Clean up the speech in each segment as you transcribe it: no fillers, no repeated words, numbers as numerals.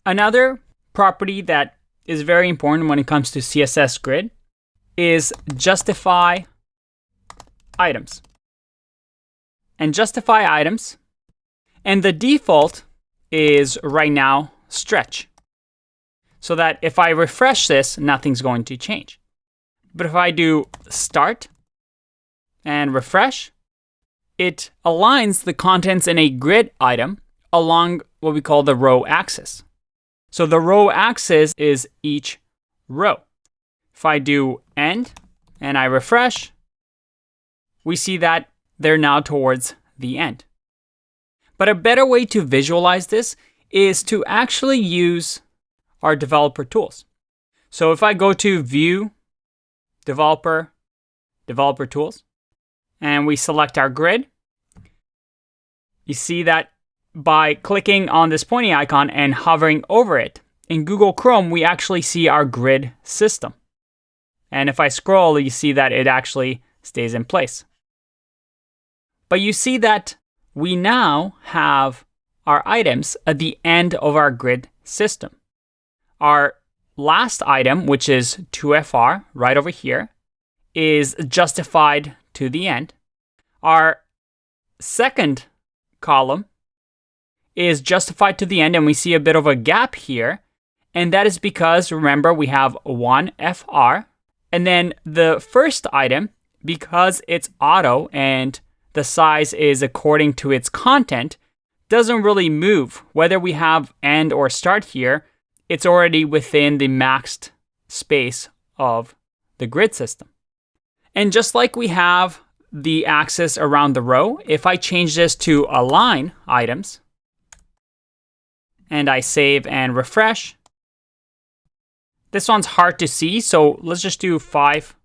Another property that is very important when it comes to CSS Grid is justify items. And justify items, and the default is right now stretch. So that if I refresh this, nothing's going to change. But if I do start and refresh, it aligns the contents in a grid item along what we call the row axis. So the row axis is each row. If I do end and I refresh, we see that they're now towards the end. But a better way to visualize this is to actually use our developer tools. So if I go to View, Developer, Developer Tools, and we select our grid, you see that by clicking on this pointy icon and hovering over it, in Google Chrome, we actually see our grid system. And if I scroll, you see that it actually stays in place. But you see that we now have our items at the end of our grid system. Our last item, which is 2FR, right over here, is justified to the end. Our second column is justified to the end, and we see a bit of a gap here. And that is because, remember, we have 1FR. And then the first item, because it's auto and the size is according to its content, doesn't really move. Whether we have end or start here, it's already within the maxed space of the grid system. And just like we have the axis around the row, if I change this to align items, and I save and refresh, this one's hard to see, so let's just do 5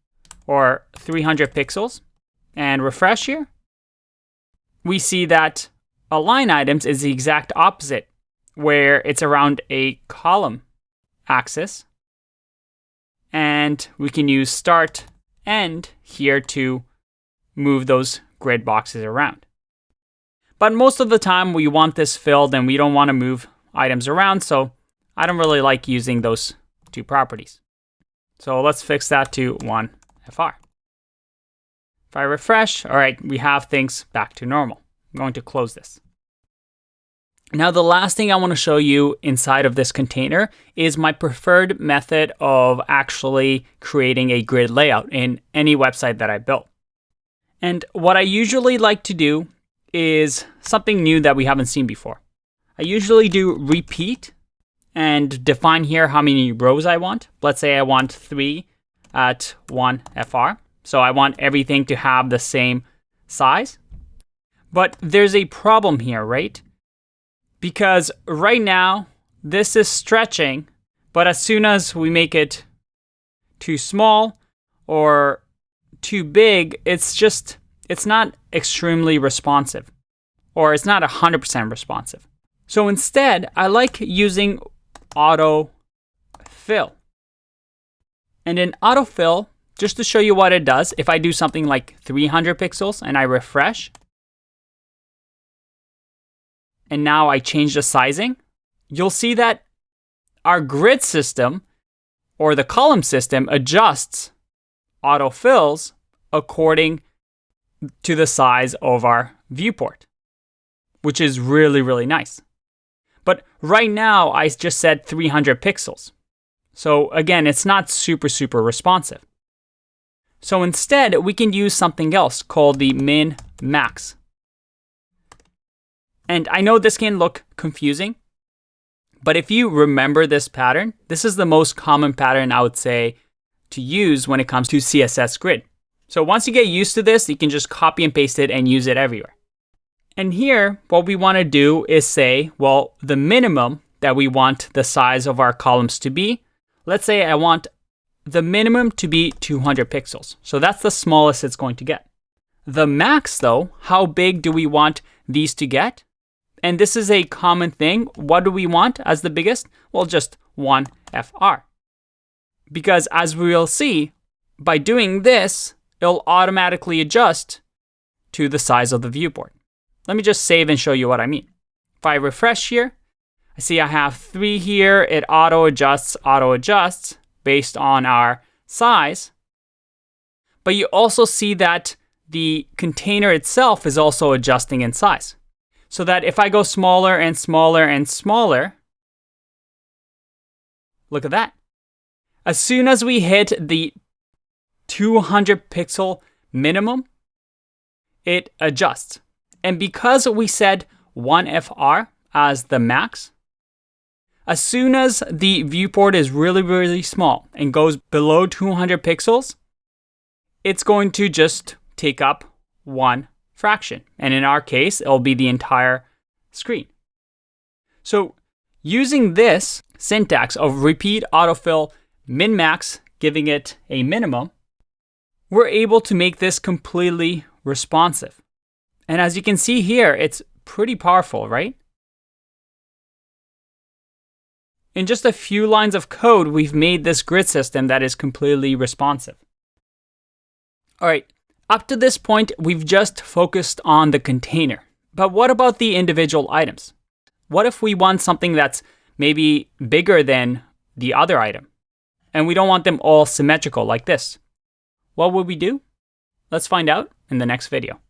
or 300 pixels and refresh here. We see that align items is the exact opposite, where it's around a column axis. And we can use start end here to move those grid boxes around. But most of the time we want this filled and we don't want to move items around, so I don't really like using those two properties. So let's fix that to 1FR. If I refresh, all right, we have things back to normal. I'm going to close this. Now, the last thing I want to show you inside of this container is my preferred method of actually creating a grid layout in any website that I built. And what I usually like to do is something new that we haven't seen before. I usually do repeat and define here how many rows I want. Let's say I want 3 at 1FR. So I want everything to have the same size. But there's a problem here, right? Because right now, this is stretching, but as soon as we make it too small or too big, it's not extremely responsive, or it's not 100% responsive. So instead, I like using autofill. And in autofill, just to show you what it does, if I do something like 300 pixels and I refresh, and now I change the sizing, you'll see that our grid system or the column system adjusts autofills according to the size of our viewport, which is really, really nice. But right now, I just said 300 pixels. So again, it's not super, super responsive. So instead, we can use something else called the min-max. And I know this can look confusing, but if you remember this pattern, this is the most common pattern I would say to use when it comes to CSS Grid. So once you get used to this, you can just copy and paste it and use it everywhere. And here, what we want to do is say, well, the minimum that we want the size of our columns to be, let's say I want the minimum to be 200 pixels. So that's the smallest it's going to get. The max though, how big do we want these to get? And this is a common thing. What do we want as the biggest? Well, just 1FR. Because as we'll see, by doing this, it'll automatically adjust to the size of the viewport. Let me just save and show you what I mean. If I refresh here, I see I have 3 here. It auto adjusts based on our size. But you also see that the container itself is also adjusting in size. So that if I go smaller and smaller and smaller, look at that. As soon as we hit the 200 pixel minimum, it adjusts. And because we set 1FR as the max, as soon as the viewport is really, really small and goes below 200 pixels, it's going to just take up one fraction. And in our case, it'll be the entire screen. So using this syntax of repeat autofill min-max, giving it a minimum, we're able to make this completely responsive. And as you can see here, it's pretty powerful, right? In just a few lines of code, we've made this grid system that is completely responsive. All right, up to this point, we've just focused on the container. But what about the individual items? What if we want something that's maybe bigger than the other item, and we don't want them all symmetrical like this? What would we do? Let's find out in the next video.